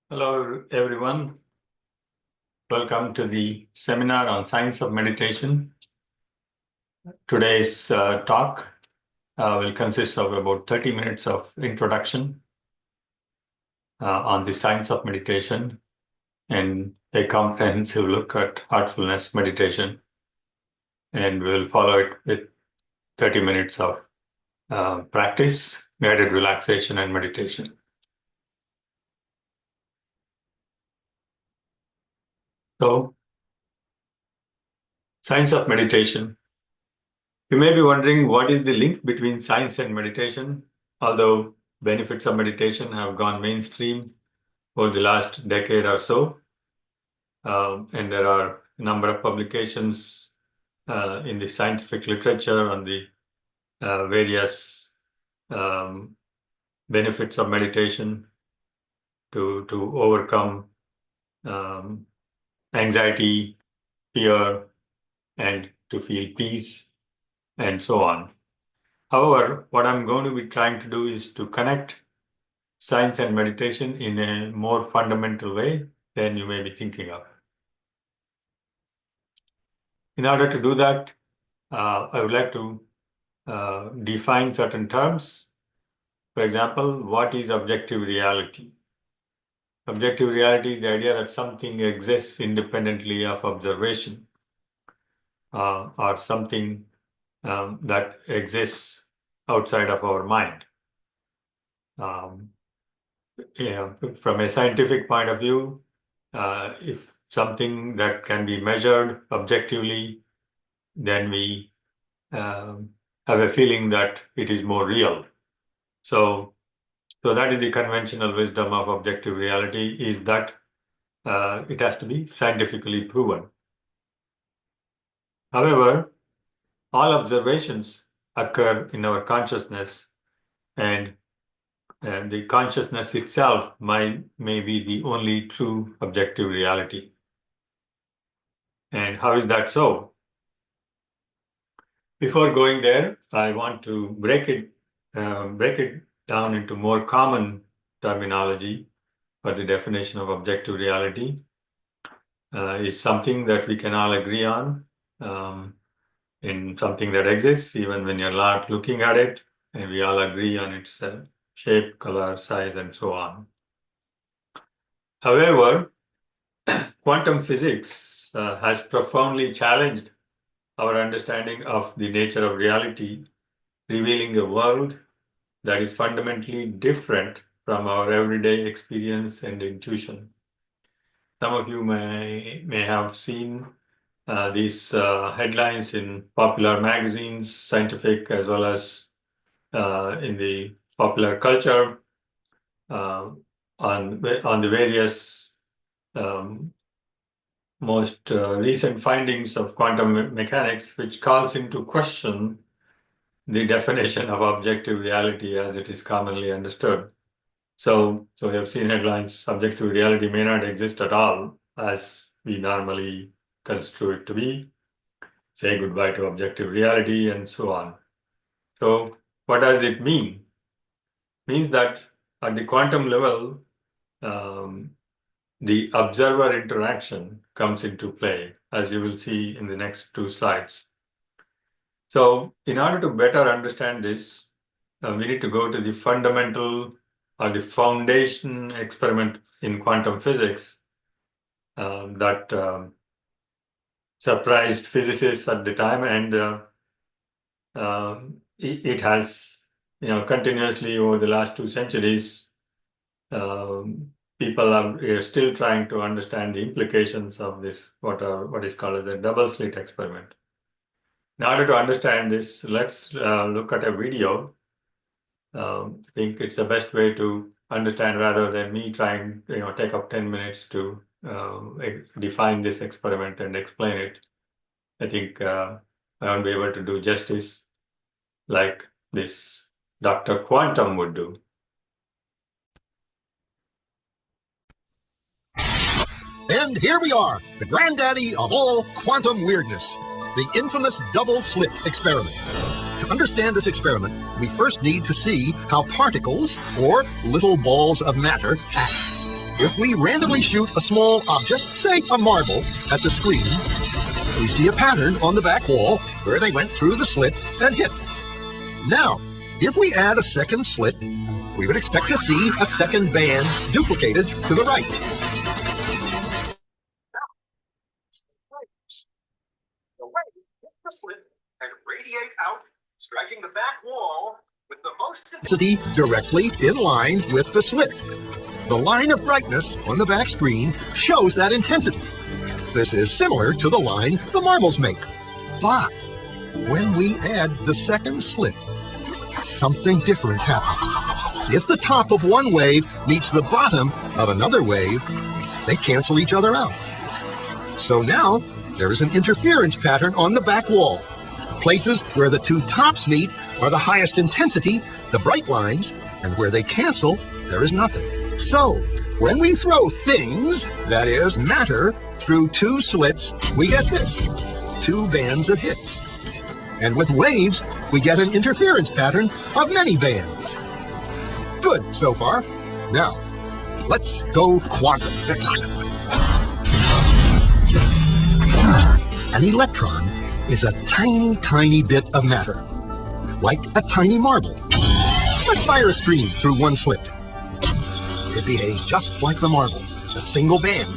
Hello, everyone. Welcome to the seminar on science of meditation. Today's talk will consist of about 30 minutes of introduction on the science of meditation and a comprehensive look at heartfulness meditation. And we'll follow it with 30 minutes of practice, guided relaxation, and meditation. So, science of meditation. You may be wondering what is the link between science and meditation, although benefits of meditation have gone mainstream over the last decade or so. And there are a number of publications in the scientific literature on the various benefits of meditation to overcome anxiety, fear, and to feel peace, and so on. However, what I'm going to be trying to do is to connect science and meditation in a more fundamental way than you may be thinking of. In order to do that, I would like to define certain terms. For example, what is objective reality? Objective reality is the idea that something exists independently of observation, or something that exists outside of our mind. From a scientific point of view, if something that can be measured objectively, then we have a feeling that it is more real. So that is the conventional wisdom of objective reality, is that it has to be scientifically proven. However, all observations occur in our consciousness, and the consciousness itself may be the only true objective reality. And how is that so? Before going there, I want to break it down into more common terminology for the definition of objective reality. Is something that we can all agree on, in something that exists even when you're not looking at it, and we all agree on its shape, color, size, and so on. However, quantum physics has profoundly challenged our understanding of the nature of reality, revealing a world that is fundamentally different from our everyday experience and intuition. Some of you may have seen these headlines in popular magazines, scientific as well as in the popular culture, on the various most recent findings of quantum mechanics, which calls into question the definition of objective reality as it is commonly understood. So we have seen headlines, objective reality may not exist at all as we normally construe it to be, say goodbye to objective reality, and so on. So what does it mean? It means that at the quantum level, the observer interaction comes into play, as you will see in the next two slides. So in order to better understand this, we need to go to the fundamental or the foundation experiment in quantum physics that surprised physicists at the time, and it has, continuously over the last 2 centuries, people are still trying to understand the implications of this, what is called as a double slit experiment. In order to understand this, let's look at a video. I think it's the best way to understand, rather than me trying to take up 10 minutes to define this experiment and explain it. I think I won't be able to do justice like this Dr. Quantum would do. And here we are, the granddaddy of all quantum weirdness, the infamous double slit experiment. To understand this experiment, we first need to see how particles, or little balls of matter, act. if we randomly shoot a small object, say a marble, at the screen, we see a pattern on the back wall where they went through the slit and hit. Now, if we add a second slit, we would expect to see a second band duplicated to the right. The wave hit the slit and radiate out, striking the back wall with the most intensity directly in line with the slit. The line of brightness on the back screen shows that intensity. This is similar to the line the marbles make. But when we add the second slit, something different happens. If the top of one wave meets the bottom of another wave, they cancel each other out. So now there is an interference pattern on the back wall. Places where the two tops meet are the highest intensity, the bright lines, and where they cancel, there is nothing. So when we throw things, that is matter, through two slits, we get this, two bands of hits. And with waves, we get an interference pattern of many bands. Good so far. Now, let's go quantum. An electron is a tiny, tiny bit of matter, like a tiny marble. Let's fire a stream through one slit. It behaves just like the marble, a single band.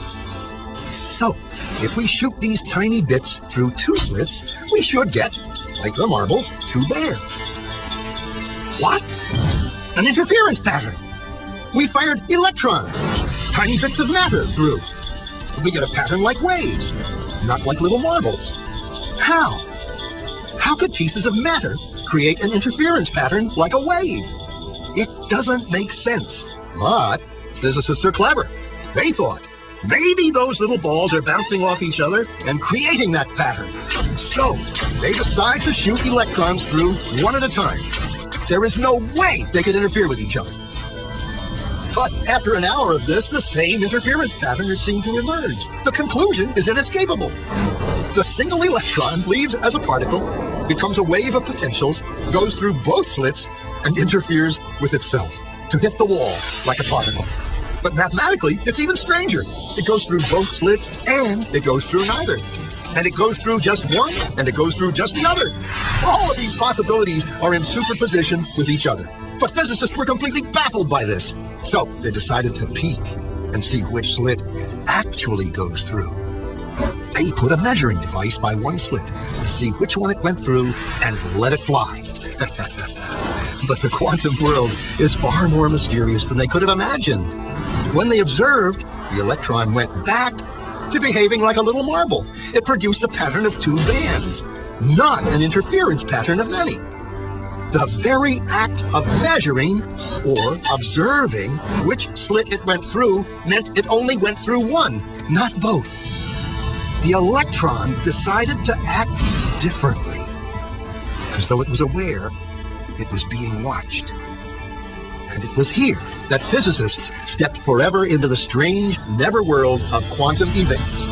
So, if we shoot these tiny bits through two slits, we should get, like the marbles, two bands. What? An interference pattern. We fired electrons, tiny bits of matter through. We get a pattern like waves, not like little marbles. How? How could pieces of matter create an interference pattern like a wave? It doesn't make sense. But physicists are clever. They thought, maybe those little balls are bouncing off each other and creating that pattern. So they decide to shoot electrons through one at a time. There is no way they could interfere with each other. But after an hour of this, the same interference pattern is seen to emerge. The conclusion is inescapable. The single electron leaves as a particle, becomes a wave of potentials, goes through both slits, and interferes with itself to hit the wall like a particle. But mathematically, it's even stranger. It goes through both slits, and it goes through neither. And it goes through just one, and it goes through just the other. All of these possibilities are in superposition with each other. But physicists were completely baffled by this. So they decided to peek and see which slit it actually goes through. They put a measuring device by one slit to see which one it went through and let it fly. But the quantum world is far more mysterious than they could have imagined. When they observed, the electron went back to behaving like a little marble. It produced a pattern of two bands, not an interference pattern of many. The very act of measuring or observing which slit it went through meant it only went through one, not both. The electron decided to act differently, as though it was aware it was being watched. And it was here that physicists stepped forever into the strange netherworld of quantum events.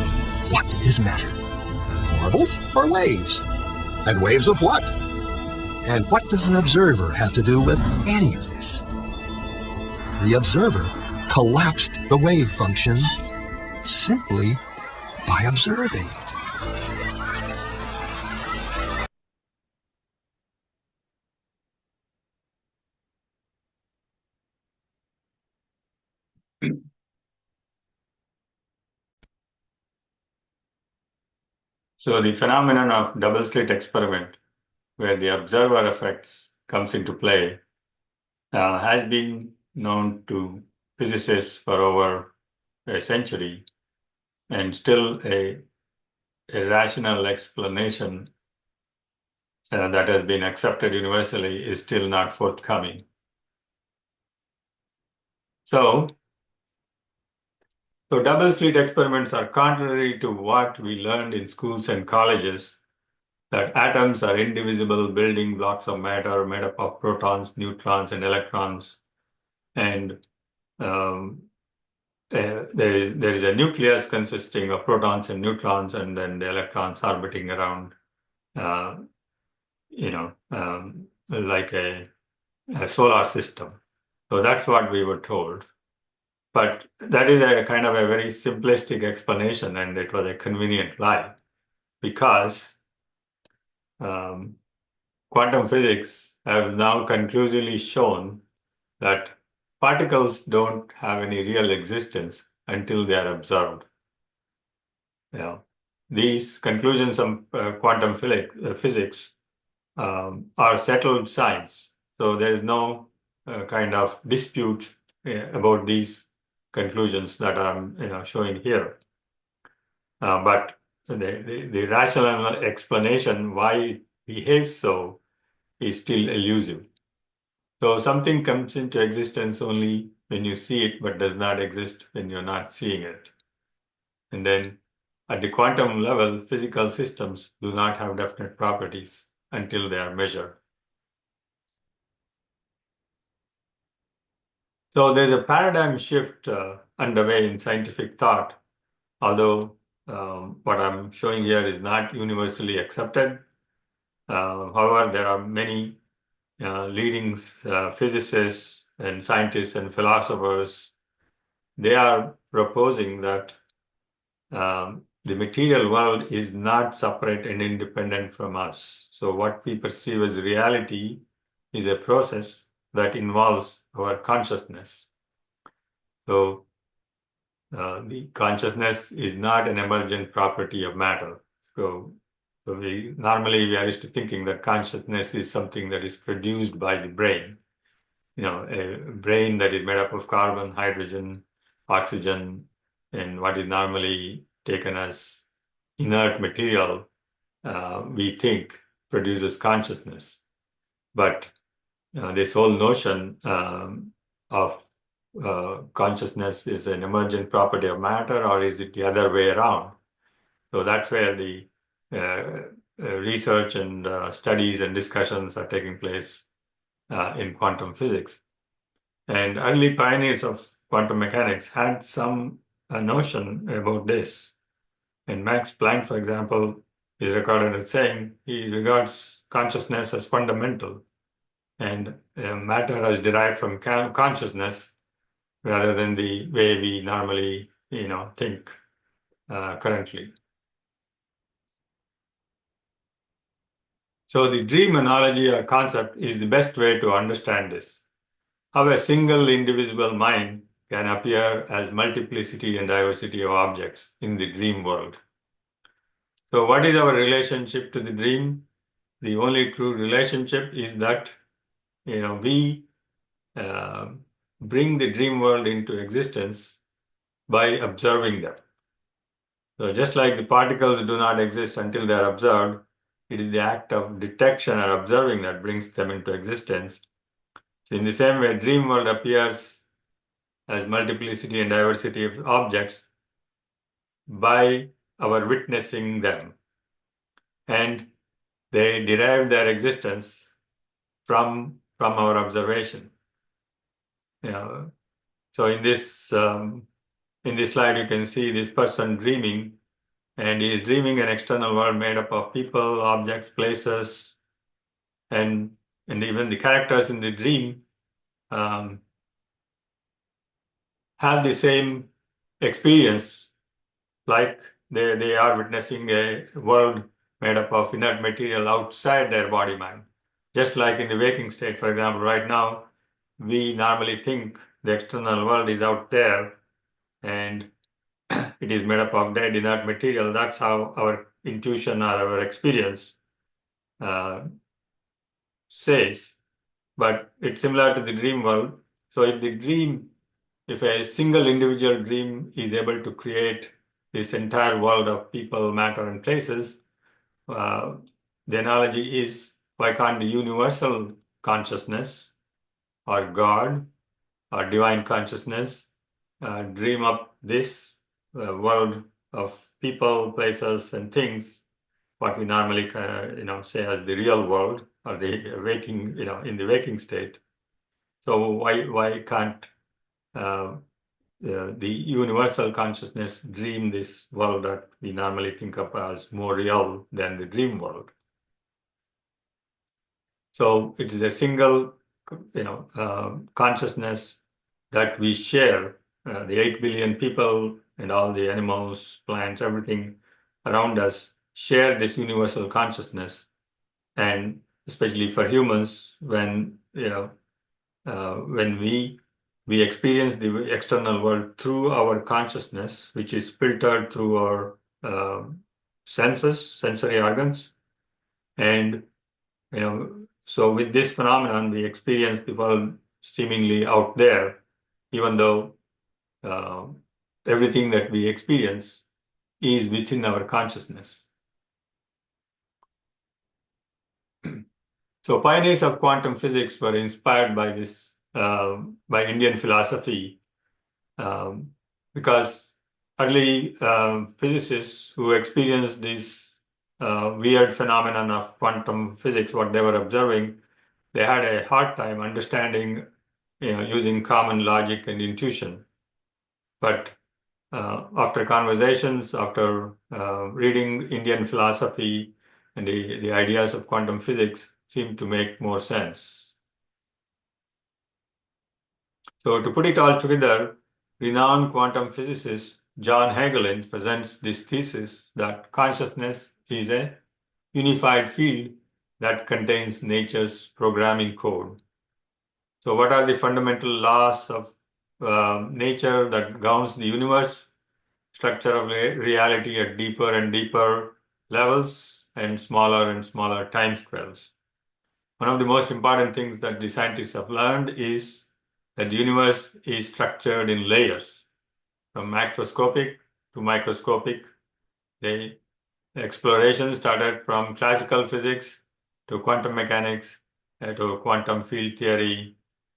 What is matter? Marbles or waves? And waves of what? And what does an observer have to do with any of this? The observer collapsed the wave function simply by observing it. So the phenomenon of double slit experiment, where the observer effects comes into play, has been known to physicists for over a century, and still a rational explanation that has been accepted universally is still not forthcoming. So double slit experiments are contrary to what we learned in schools and colleges, that atoms are indivisible building blocks of matter made up of protons, neutrons, and electrons. And there is a nucleus consisting of protons and neutrons, and then the electrons orbiting around, like a solar system. So that's what we were told. But that is a kind of a very simplistic explanation, and it was a convenient lie because quantum physics has now conclusively shown that particles don't have any real existence until they are observed. These conclusions of quantum physics are settled science. So there is no kind of dispute about these conclusions that I'm showing here. But the rational explanation why it behaves so is still elusive. So something comes into existence only when you see it, but does not exist when you're not seeing it. And then at the quantum level, physical systems do not have definite properties until they are measured. So there's a paradigm shift underway in scientific thought, although what I'm showing here is not universally accepted. However, there are many leading physicists and scientists and philosophers. They are proposing that the material world is not separate and independent from us. So what we perceive as reality is a process that involves our consciousness. So the consciousness is not an emergent property of matter. So we are used to thinking that consciousness is something that is produced by the brain. A brain that is made up of carbon, hydrogen, oxygen, and what is normally taken as inert material, we think produces consciousness. But this whole notion of consciousness is an emergent property of matter, or is it the other way around? So that's where the research and studies and discussions are taking place in quantum physics. And early pioneers of quantum mechanics had some notion about this. And Max Planck, for example, is recorded as saying he regards consciousness as fundamental and matter as derived from consciousness rather than the way we normally, think currently. So the dream analogy or concept is the best way to understand this. How a single indivisible mind can appear as multiplicity and diversity of objects in the dream world. So what is our relationship to the dream? The only true relationship is that, we bring the dream world into existence by observing them. So just like the particles do not exist until they are observed, it is the act of detection or observing that brings them into existence. So in the same way, dream world appears as multiplicity and diversity of objects by our witnessing them. And they derive their existence from our observation. So in this slide, you can see this person dreaming, and he is dreaming an external world made up of people, objects, places, and even the characters in the dream have the same experience, like they are witnessing a world made up of inert material outside their body mind. Just like in the waking state, for example, right now, we normally think the external world is out there and it is made up of dead inert material. That's how our intuition or our experience says. But it's similar to the dream world. So if a single individual dream is able to create this entire world of people, matter, and places, the analogy is, why can't the universal consciousness or God or divine consciousness dream up this world of people, places, and things, what we normally say as the real world or the waking, in the waking state. So why can't the universal consciousness dream this world that we normally think of as more real than the dream world? So it is a single, consciousness that we share the 8 billion people and all the animals, plants, everything around us share this universal consciousness. And especially for humans, when when we experience the external world through our consciousness, which is filtered through our senses, sensory organs, and so with this phenomenon, we experience the world seemingly out there, even though everything that we experience is within our consciousness. So pioneers of quantum physics were inspired by this, by Indian philosophy, because early physicists who experienced this weird phenomenon of quantum physics, what they were observing, they had a hard time understanding, using common logic and intuition. But after conversations, after reading Indian philosophy, and the ideas of quantum physics seemed to make more sense. So to put it all together, renowned quantum physicist John Hagelin presents this thesis that consciousness is a unified field that contains nature's programming code. So what are the fundamental laws of nature that governs the universe? Structure of reality at deeper and deeper levels and smaller time scales. One of the most important things that the scientists have learned is that the universe is structured in layers, from macroscopic to microscopic. The exploration started from classical physics to quantum mechanics to quantum field theory,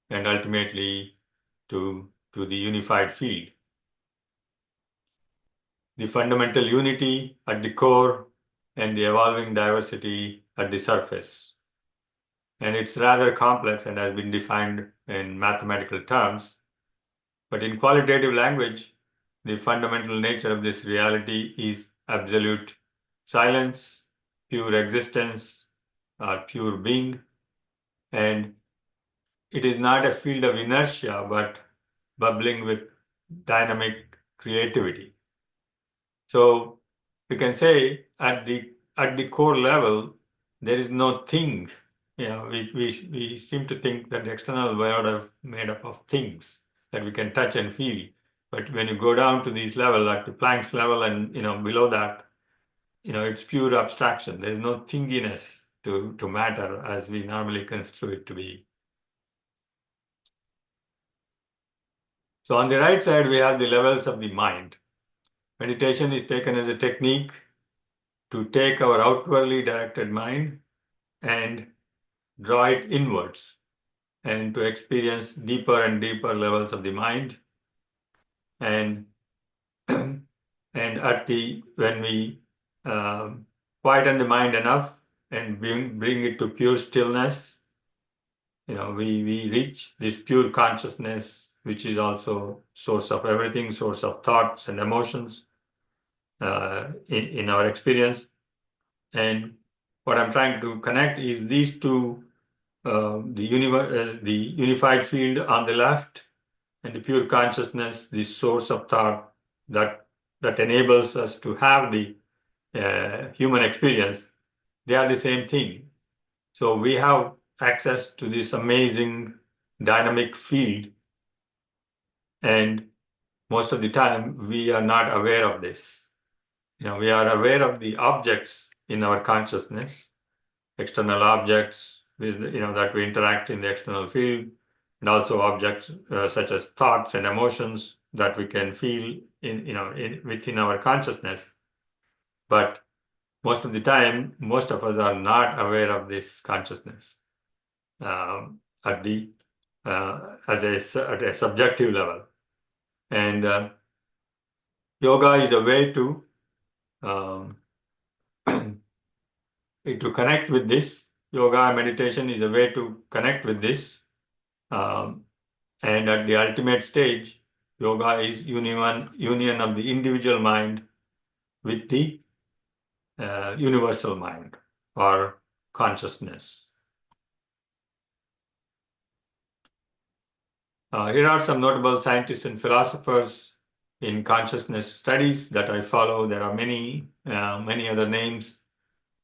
and ultimately to the unified field. The fundamental unity at the core and the evolving diversity at the surface. And it's rather complex and has been defined in mathematical terms. But in qualitative language, the fundamental nature of this reality is absolute silence, pure existence, or pure being. And it is not a field of inertia, but bubbling with dynamic creativity. So we can say at the core level, there is no thing. We seem to think that the external world is made up of things that we can touch and feel. But when you go down to these level, at the Planck's level, and below that, it's pure abstraction. There is no thinginess to matter as we normally construe it to be. So on the right side, we have the levels of the mind. Meditation is taken as a technique to take our outwardly directed mind and draw it inwards and to experience deeper and deeper levels of the mind. And and when we quieten the mind enough and bring it to pure stillness, we reach this pure consciousness, which is also source of everything, source of thoughts and emotions in our experience. And what I'm trying to connect is these two, the unified field on the left and the pure consciousness, the source of thought that enables us to have the human experience. They are the same thing. So we have access to this amazing dynamic field, and most of the time we are not aware of this. We are aware of the objects in our consciousness, external objects that we interact in the external field, and also objects such as thoughts and emotions that we can feel within our consciousness. But most of the time, most of us are not aware of this consciousness at a subjective level. And yoga is a way to connect with this. Yoga and meditation is a way to connect with this. And at the ultimate stage, yoga is union of the individual mind with the universal mind or consciousness. Here are some notable scientists and philosophers in consciousness studies that I follow. There are many other names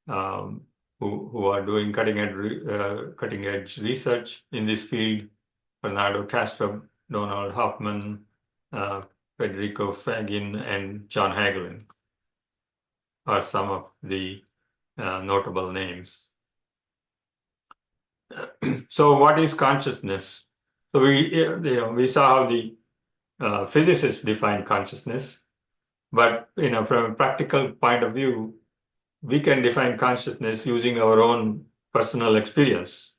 who are doing cutting edge research in this field. Bernardo Castro, Donald Hoffman, Federico Fagin, and John Hagelin are some of the notable names. So, what is consciousness? So we saw how the physicists define consciousness, but from a practical point of view, we can define consciousness using our own personal experience.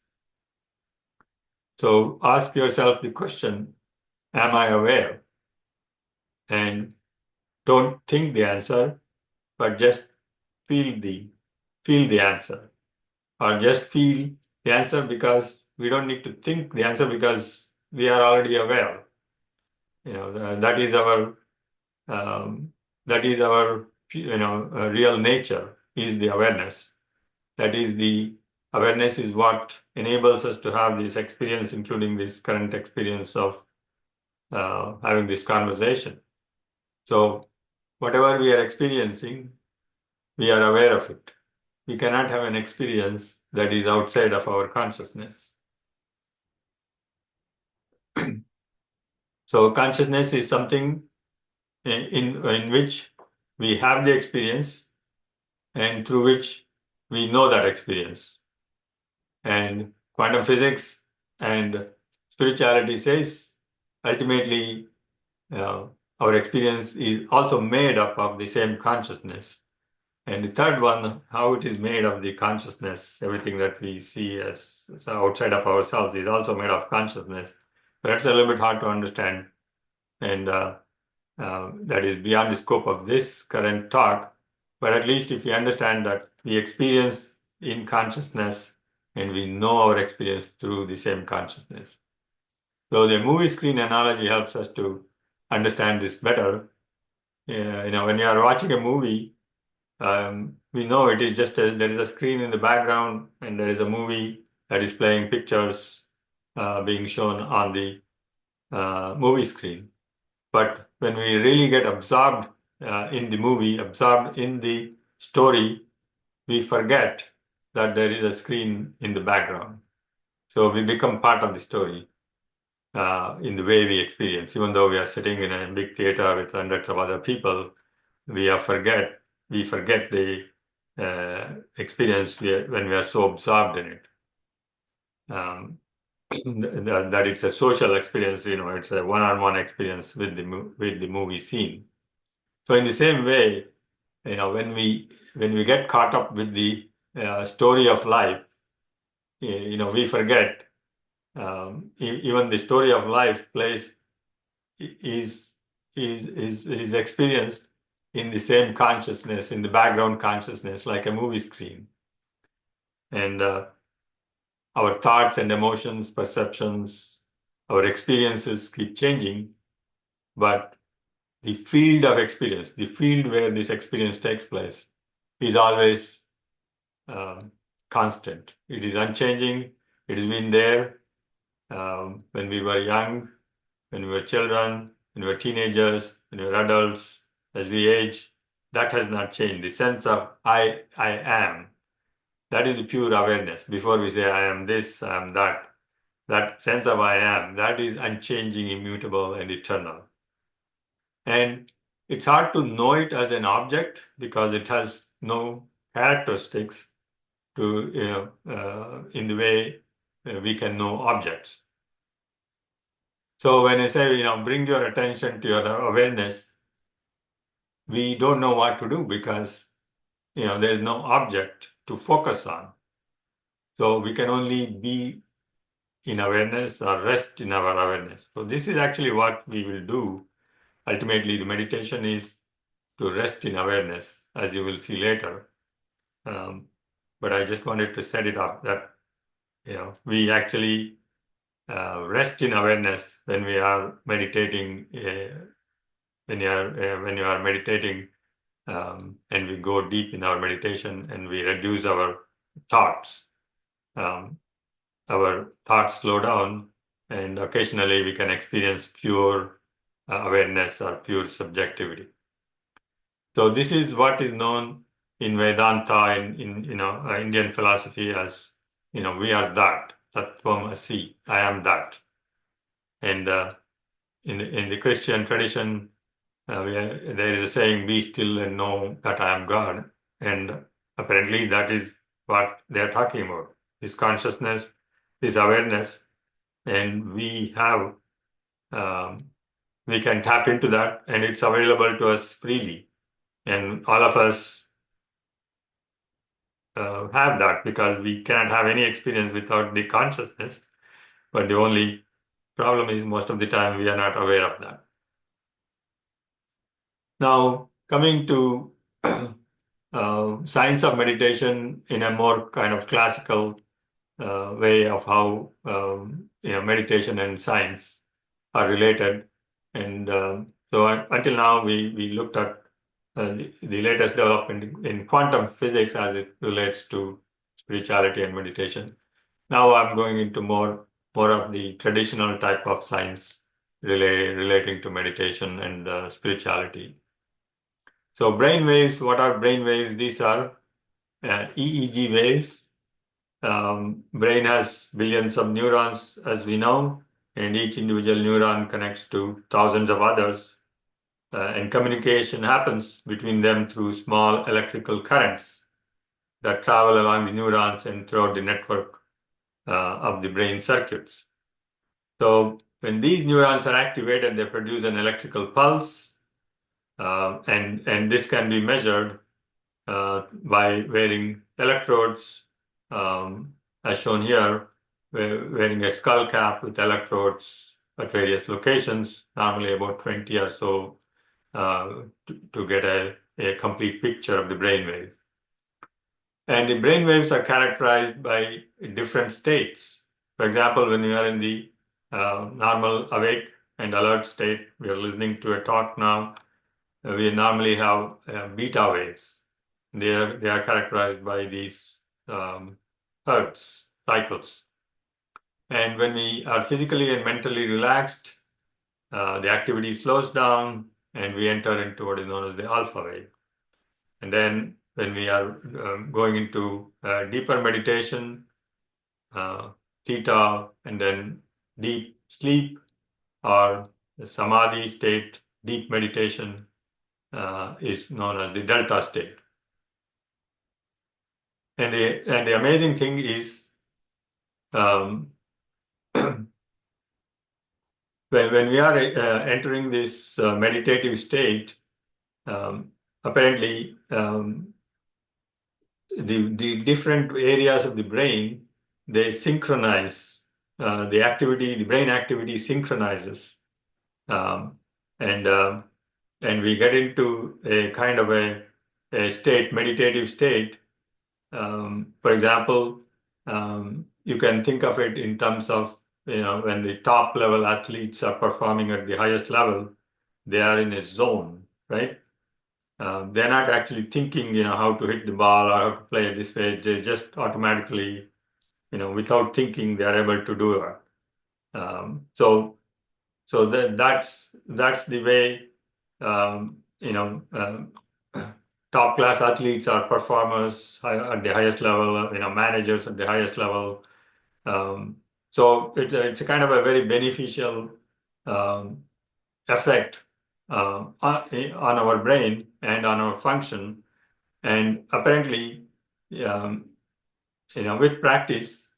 So ask yourself the question, am I aware? And don't think the answer, but just feel the answer, or just feel the answer, because we don't need to think the answer because we are already aware. That is our real nature is the awareness. That is the awareness is what enables us to have this experience, including this current experience of having this conversation. So whatever we are experiencing, we are aware of it. We cannot have an experience that is outside of our consciousness. So consciousness is something in which we have the experience and through which we know that experience. And quantum physics and spirituality says ultimately our experience is also made up of the same consciousness. And the third one, how it is made of the consciousness, everything that we see as outside of ourselves is also made of consciousness. But that's a little bit hard to understand. And that is beyond the scope of this current talk. But at least if we understand that we experience in consciousness and we know our experience through the same consciousness. So the movie screen analogy helps us to understand this better. When you are watching a movie, we know it is just there is a screen in the background and there is a movie that is playing pictures being shown on the movie screen. But when we really get absorbed in the movie, absorbed in the story, we forget that there is a screen in the background. So we become part of the story in the way we experience. Even though we are sitting in a big theater with hundreds of other people, we forget the experience when we are so absorbed in it. That it's a social experience, it's a one-on-one experience with the movie scene. So in the same way, when we get caught up with the story of life, we forget even the story of life is experienced in the same consciousness, in the background consciousness, like a movie screen. And our thoughts and emotions, perceptions, our experiences keep changing, but the field of experience, the field where this experience takes place, is always constant. It is unchanging. It has been there when we were young, when we were children, when we were teenagers, when we were adults. As we age, that has not changed. The sense of I am, that is the pure awareness. Before we say I am this, I am that, that sense of I am, that is unchanging, immutable, and eternal. And it's hard to know it as an object because it has no characteristics to, in the way we can know objects. So when I say, bring your attention to your awareness, we don't know what to do because, there's no object to focus on. So we can only be in awareness or rest in our awareness. So this is actually what we will do. Ultimately, the meditation is to rest in awareness, as you will see later. But I just wanted to set it up that, we actually rest in awareness when we are meditating. When you are meditating, and we go deep in our meditation and we reduce our thoughts. Our thoughts slow down, and occasionally we can experience pure awareness or pure subjectivity. So this is what is known in Vedanta, in Indian philosophy as, we are that, Tattvam Asi, I am that. And in the Christian tradition, there is a saying, be still and know that I am God. And apparently that is what they are talking about, this consciousness, this awareness. And we can tap into that, and it's available to us freely. And all of us have that, because we cannot have any experience without the consciousness. But the only problem is most of the time we are not aware of that. Now, coming to science of meditation in a more kind of classical way of how meditation and science are related. And so until now, we looked at the latest development in quantum physics as it relates to spirituality and meditation. Now I'm going into more of the traditional type of science relating to meditation and spirituality. So brain waves, what are brain waves? These are EEG waves. Brain has billions of neurons, as we know, and each individual neuron connects to thousands of others. And communication happens between them through small electrical currents that travel along the neurons and throughout the network of the brain circuits. So when these neurons are activated, they produce an electrical pulse, and this can be measured by wearing electrodes, as shown here, wearing a skull cap with electrodes at various locations, normally about 20 or so, to get a complete picture of the brainwave. And the brainwaves are characterized by different states. For example, when you are in the normal awake and alert state, we are listening to a talk now, we normally have beta waves. They are characterized by these hertz cycles. And when we are physically and mentally relaxed, the activity slows down and we enter into what is known as the alpha wave. And then when we are going into deeper meditation, theta, and then deep sleep or the samadhi state, deep meditation, is known as the delta state. And the amazing thing is, when we are entering this meditative state, apparently the different areas of the brain, they synchronize. The brain activity synchronizes, and we get into a kind of a meditative state. For example, you can think of it in terms of, when the top level athletes are performing at the highest level, they are in a zone, right? They're not actually thinking, how to hit the ball or how to play it this way. They just automatically, without thinking, they are able to do it. So that's the way, top class athletes are performers at the highest level, managers at the highest level. So it's a kind of a very beneficial effect on our brain and on our function. And apparently, with practice,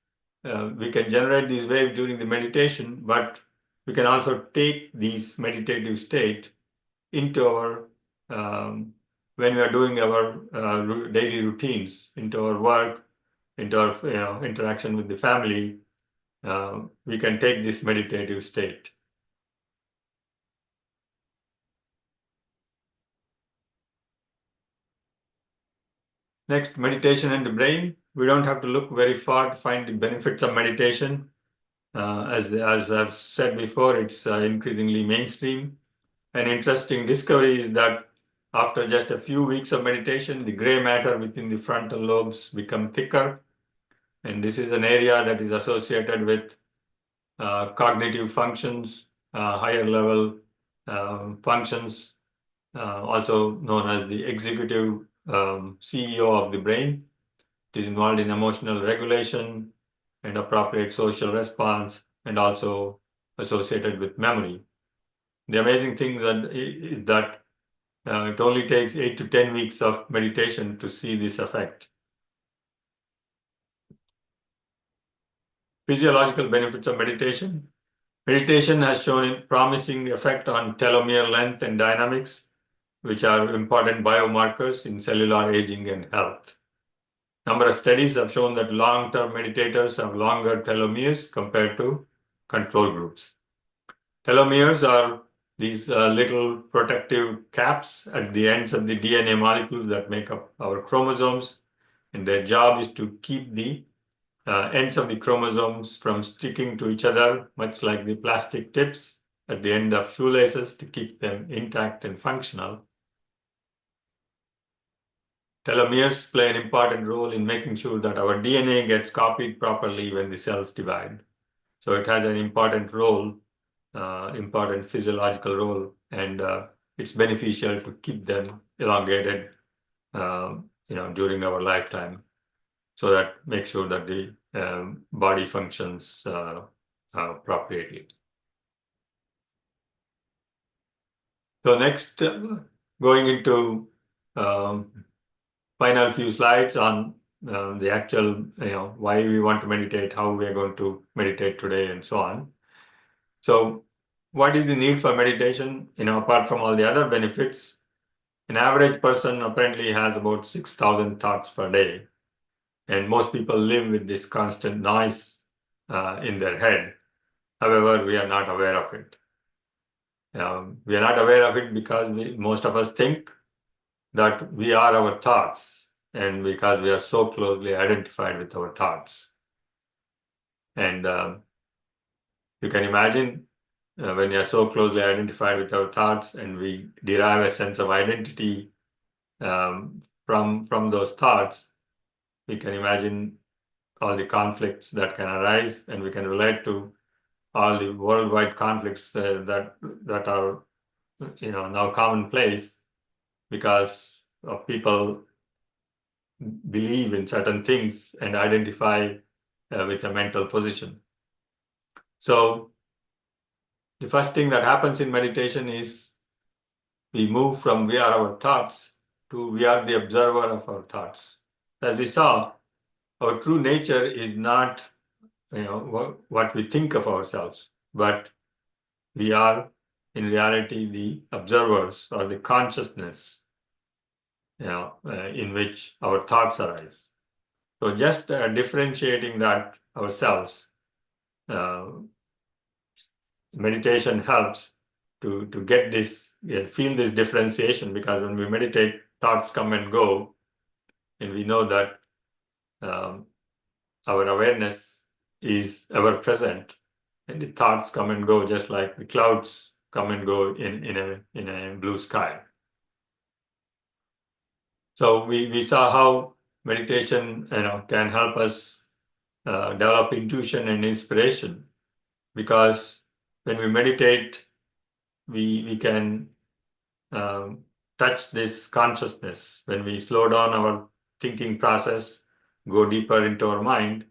we can generate these waves during the meditation, but we can also take these meditative state into our, when we are doing our daily routines, into our work, into our interaction with the family. We can take this meditative state. Next, meditation and the brain. We don't have to look very far to find the benefits of meditation. As I've said before, it's increasingly mainstream. An interesting discovery is that after just a few weeks of meditation, the gray matter within the frontal lobes become thicker. And this is an area that is associated with cognitive functions, higher level functions, also known as the executive CEO of the brain. It is involved in emotional regulation and appropriate social response, and also associated with memory. The amazing thing is that it only takes 8 to 10 weeks of meditation to see this effect. Physiological benefits of meditation. Meditation has shown a promising effect on telomere length and dynamics, which are important biomarkers in cellular aging and health. Number of studies have shown that long-term meditators have longer telomeres compared to control groups. Telomeres are these little protective caps at the ends of the DNA molecules that make up our chromosomes, and their job is to keep the ends of the chromosomes from sticking to each other, much like the plastic tips at the end of shoelaces, to keep them intact and functional. Telomeres play an important role in making sure that our DNA gets copied properly when the cells divide. So it has an important role, important physiological role, and it's beneficial to keep them elongated, during our lifetime, so that makes sure that the body functions appropriately. So next, going into final few slides on the actual, why we want to meditate, how we are going to meditate today, and so on. So what is the need for meditation? Apart from all the other benefits, an average person apparently has about 6,000 thoughts per day. And most people live with this constant noise in their head. However, we are not aware of it. We are not aware of it because most of us think that we are our thoughts, and because we are so closely identified with our thoughts. And you can imagine when you are so closely identified with our thoughts, and we derive a sense of identity from those thoughts, we can imagine all the conflicts that can arise, and we can relate to all the worldwide conflicts that are now commonplace because of people believe in certain things and identify with a mental position. So the first thing that happens in meditation is we move from we are our thoughts to we are the observer of our thoughts. As we saw, our true nature is not what we think of ourselves, but we are in reality the observers or the consciousness in which our thoughts arise. So just differentiating that ourselves, meditation helps to get this, feel this differentiation, because when we meditate, thoughts come and go, and we know that our awareness is ever present, and the thoughts come and go just like the clouds come and go in a blue sky. So we saw how meditation can help us develop intuition and inspiration, because when we meditate, we can touch this consciousness. When we slow down our thinking process, go deeper into our mind,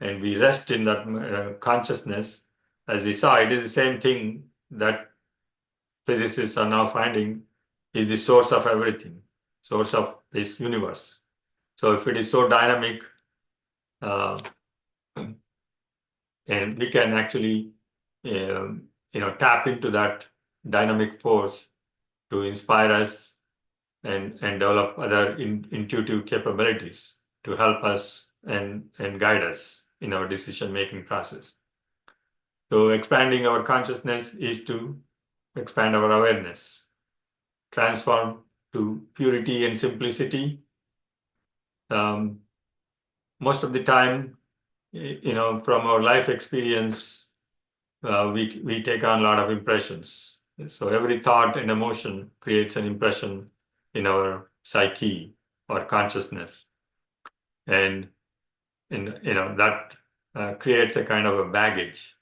and we rest in that consciousness, as we saw, it is the same thing that physicists are now finding is the source of everything, source of this universe. So if it is so dynamic, and we can actually, tap into that dynamic force to inspire us and develop other intuitive capabilities to help us and guide us in our decision-making process. So expanding our consciousness is to expand our awareness, transform to purity and simplicity. Most of the time, from our life experience, we take on a lot of impressions. So every thought and emotion creates an impression in our psyche or consciousness, and that creates a kind of a baggage.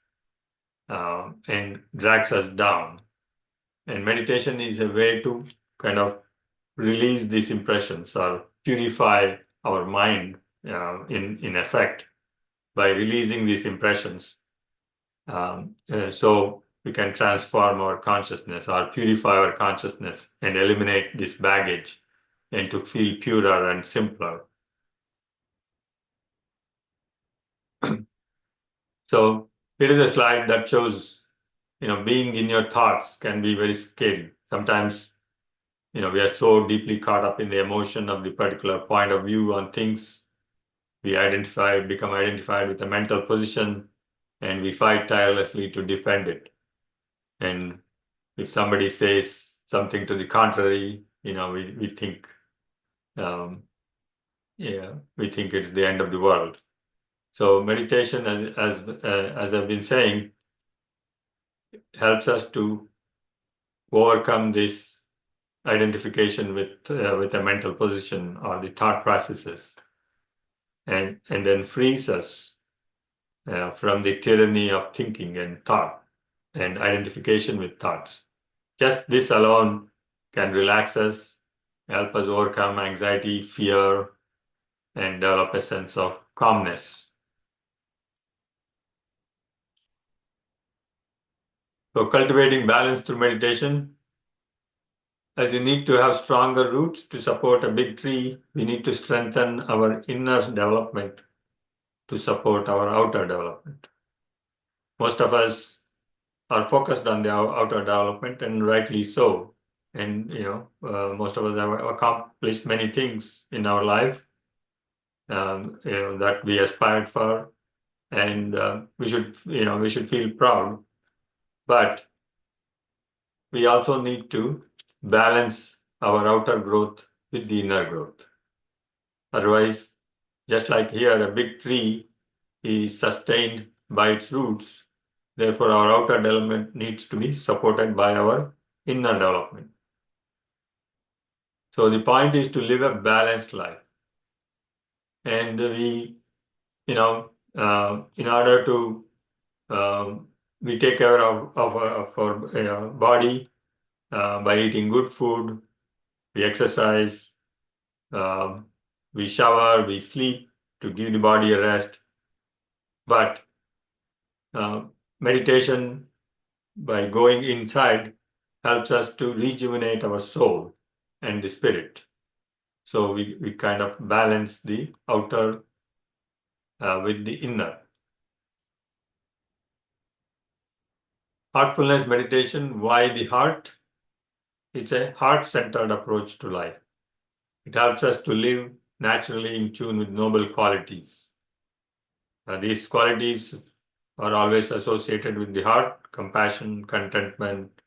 and drags us down. And meditation is a way to kind of release these impressions or purify our mind in effect by releasing these impressions. So we can transform our consciousness or purify our consciousness and eliminate this baggage and to feel purer and simpler. So here is a slide that shows, being in your thoughts can be very scary. Sometimes, we are so deeply caught up in the emotion of the particular point of view on things. We become identified with a mental position, and we fight tirelessly to defend it. And if somebody says something to the contrary, we think, we think it's the end of the world. So meditation, as I've been saying, helps us to overcome this identification with a mental position or the thought processes, and then frees us from the tyranny of thinking and thought and identification with thoughts. Just this alone can relax us, help us overcome anxiety, fear, and develop a sense of calmness. So cultivating balance through meditation, as you need to have stronger roots to support a big tree, we need to strengthen our inner development to support our outer development. Most of us are focused on the outer development, and rightly so. And most of us have accomplished many things in our life that we aspired for, and we should feel proud. But we also need to balance our outer growth with the inner growth. Otherwise, just like here, a big tree is sustained by its roots. Therefore, our outer development needs to be supported by our inner development. So the point is to live a balanced life. And we, in order to, we take care of our body by eating good food, we exercise, we shower, we sleep to give the body a rest. But meditation, by going inside, helps us to rejuvenate our soul and the spirit. So we kind of balance the outer with the inner. Heartfulness meditation, why the heart? It's a heart-centered approach to life. It helps us to live naturally in tune with noble qualities. These qualities are always associated with the heart: compassion, contentment,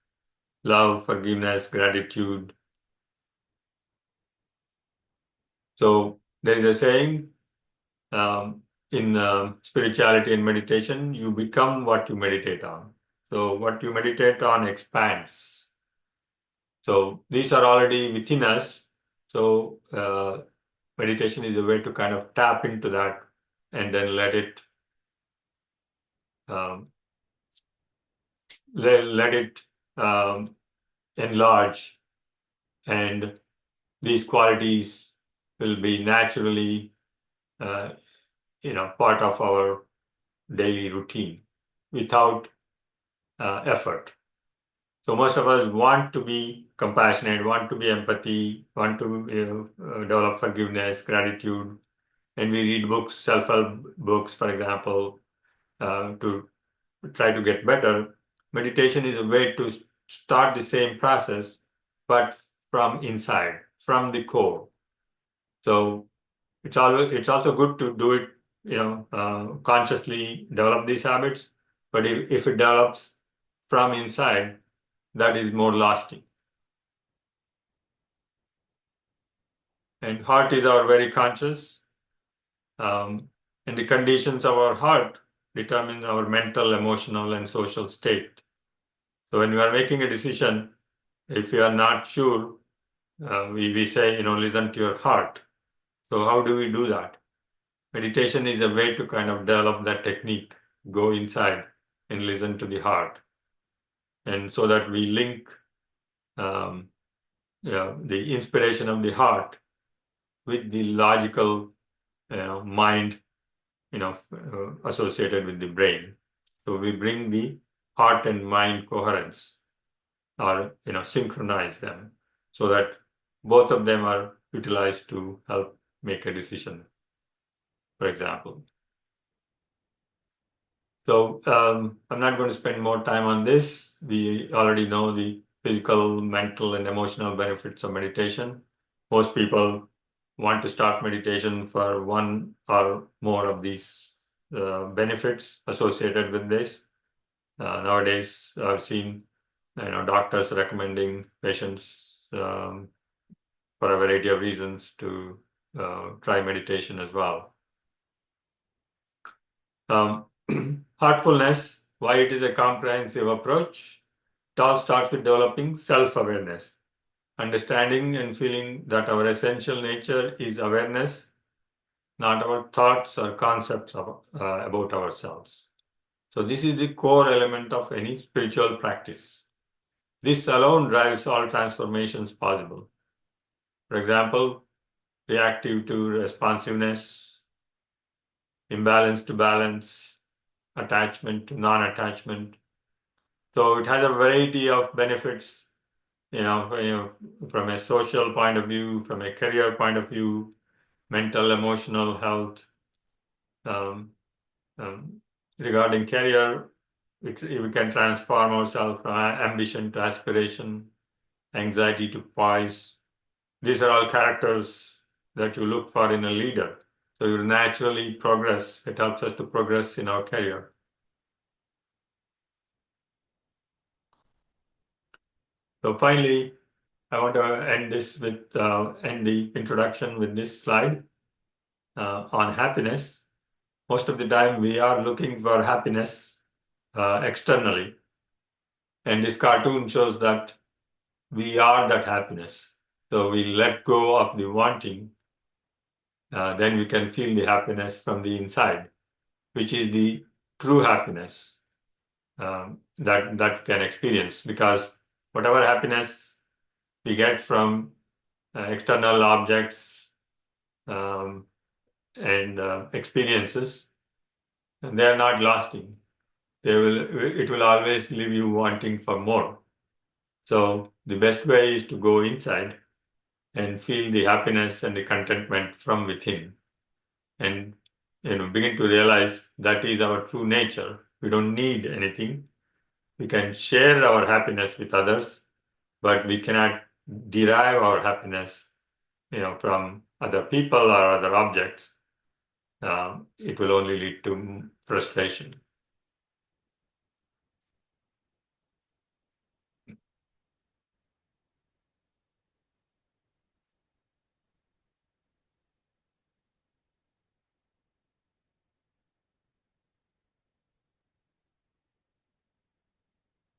love, forgiveness, gratitude. So there is a saying in spirituality and meditation, you become what you meditate on. So what you meditate on expands. So these are already within us. So meditation is a way to kind of tap into that and then let it enlarge, and these qualities will be naturally part of our daily routine without effort. So most of us want to be compassionate, want to be empathy, want to develop forgiveness, gratitude, and we read books, self-help books, for example, to try to get better. Meditation is a way to start the same process, but from inside, from the core. So it's also good to do it, consciously develop these habits. But if it develops from inside, that is more lasting. And heart is our very conscious, and the conditions of our heart determine our mental, emotional, and social state. So when you are making a decision, if you are not sure, we say, listen to your heart. So how do we do that? Meditation is a way to kind of develop that technique, go inside and listen to the heart. And so that we link the inspiration of the heart with the logical mind associated with the brain. So we bring the heart and mind coherence, or synchronize them, so that both of them are utilized to help make a decision, for example. So I'm not going to spend more time on this. We already know the physical, mental, and emotional benefits of meditation. Most people want to start meditation for one or more of these benefits associated with this. Nowadays, I've seen doctors recommending patients for a variety of reasons to try meditation as well. Heartfulness, why it is a comprehensive approach. It all starts with developing self-awareness, understanding and feeling that our essential nature is awareness, not our thoughts or concepts about ourselves. So this is the core element of any spiritual practice. This alone drives all transformations possible. For example, reactive to responsiveness, imbalance to balance, attachment to non-attachment. So it has a variety of benefits, from a social point of view, from a career point of view, mental, emotional health. Regarding career, we can transform ourselves from ambition to aspiration, anxiety to poise. These are all characters that you look for in a leader. So you'll naturally progress. It helps us to progress in our career. So finally, I want to end the introduction with this slide on happiness. Most of the time, we are looking for happiness externally, and this cartoon shows that we are that happiness. So we let go of the wanting, then we can feel the happiness from the inside, which is the true happiness that can experience. Because whatever happiness we get from external objects and experiences, and they are not lasting. It will always leave you wanting for more. So the best way is to go inside and feel the happiness and the contentment from within, and begin to realize that is our true nature. We don't need anything. We can share our happiness with others, but we cannot derive our happiness from other people or other objects. It will only lead to frustration.